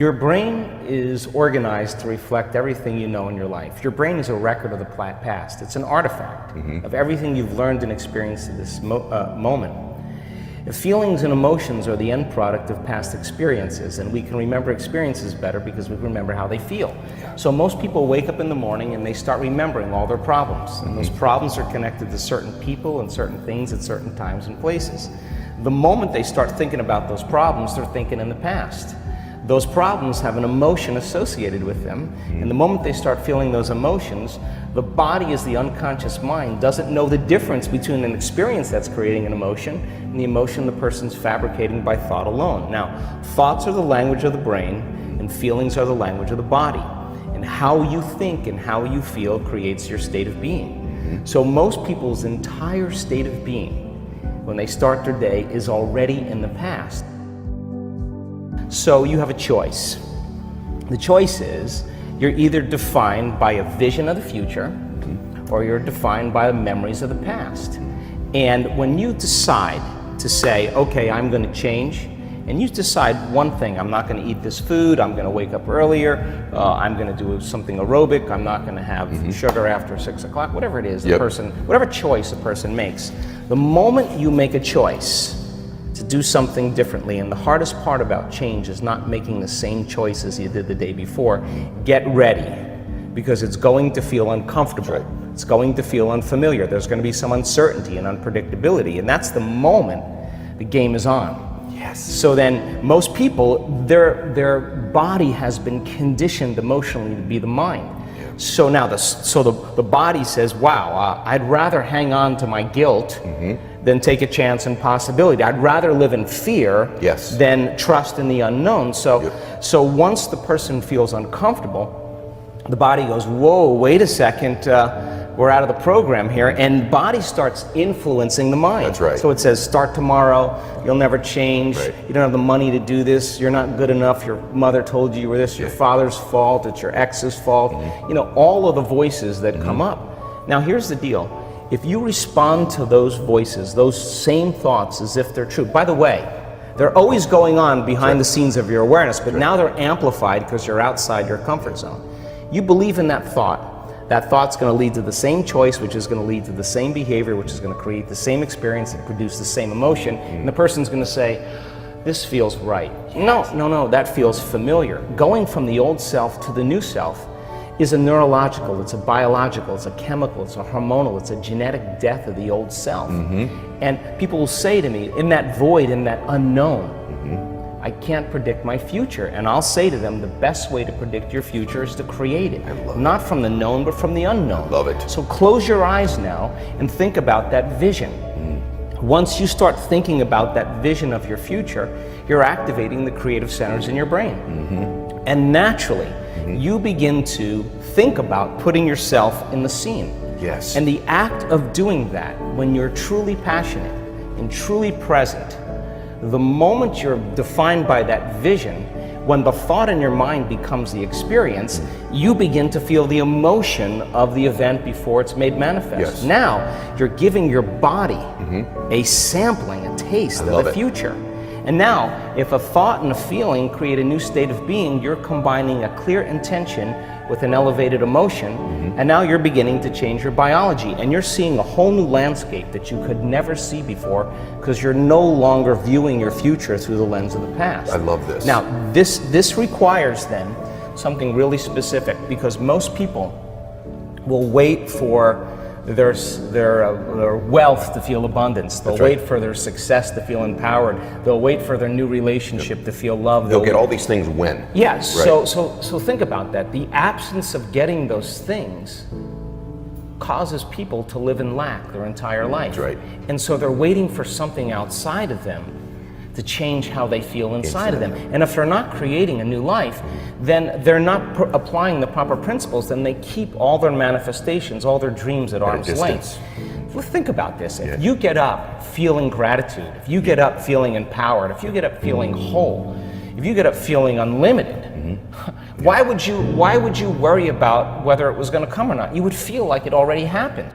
Your brain is organized to reflect everything you know in your life. Your brain is a record of the past. It's an artifact of everything you've learned and experienced at this moment. The feelings and emotions are the end product of past experiences, and we can remember experiences better because we remember how they feel. So most people wake up in the morning and they start remembering all their problems, and those problems are connected to certain people and certain things at certain times and places. The moment they start thinking about those problems, they're thinking in the past. Those problems have an emotion associated with them, and the moment they start feeling those emotions, the body, as the unconscious mind, doesn't know the difference between an experience that's creating an emotion and the emotion the person's fabricating by thought alone. Now, thoughts are the language of the brain, and feelings are the language of the body. And how you think and how you feel creates your state of being. So most people's entire state of being, when they start their day, is already in the past. So you have a choice. The choice is you're either defined by a vision of the future or you're defined by the memories of the past. And when you decide to say, okay, I'm going to change, and you decide one thing, I'm not going to eat this food, I'm going to wake up earlier, I'm going to do something aerobic, I'm not going to have sugar after 6 o'clock, whatever it is, whatever choice a person makes. The moment you make a choice to do something differently, and the hardest part about change is not making the same choice as you did the day before, get ready, because it's going to feel uncomfortable. It's going to feel unfamiliar. There's going to be some uncertainty and unpredictability, and that's the moment the game is on. So then most people, their body has been conditioned emotionally to be the mind. So now the body says, wow, I'd rather hang on to my guilt than take a chance and possibility. I'd rather live in fear than trust in the unknown. So once the person feels uncomfortable, the body goes, whoa, wait a second, we're out of the program here, and body starts influencing the mind. That's right. So it says, start tomorrow, you'll never change, you don't have the money to do this, you're not good enough, your mother told you were this, your father's fault, it's your ex's fault, you know, all of the voices that come up. Now here's the deal, if you respond to those voices, those same thoughts as if they're true, by the way, they're always going on behind the scenes of your awareness, but now they're amplified because you're outside your comfort zone. You believe in that thought's going to lead to the same choice, which is going to lead to the same behavior, which is going to create the same experience and produce the same emotion, and the person's going to say, this feels right. No, that feels familiar. Going from the old self to the new self is a neurological, it's a biological, it's a chemical, it's a hormonal, it's a genetic death of the old self. And people will say to me, in that void, in that unknown, I can't predict my future. And I'll say to them, the best way to predict your future is to create it. Not from the known, but from the unknown. I love it. So close your eyes now and think about that vision. Once you start thinking about that vision of your future, you're activating the creative centers in your brain. And naturally, you begin to think about putting yourself in the scene. And the act of doing that, when you're truly passionate and truly present, the moment you're defined by that vision, when the thought in your mind becomes the experience, you begin to feel the emotion of the event before it's made manifest. Now, you're giving your body a sampling, a taste of the future. And now, if a thought and a feeling create a new state of being, you're combining a clear intention with an elevated emotion, and now you're beginning to change your biology, and you're seeing a whole new landscape that you could never see before because you're no longer viewing your future through the lens of the past. I love this. Now, this requires then something really specific, because most people will wait for their wealth to feel abundance. They'll wait for their success to feel empowered. They'll wait for their new relationship to feel loved. They'll get all these things when. Yes. So think about that. The absence of getting those things causes people to live in lack their entire life. And so they're waiting for something outside of them to change how they feel inside of them. And if they're not creating a new life, then they're not applying the proper principles, then they keep all their manifestations, all their dreams at arm's length. Well, think about this. If you get up feeling gratitude, if you get up feeling empowered, if you get up feeling whole, if you get up feeling unlimited, why would you worry about whether it was going to come or not? You would feel like it already happened.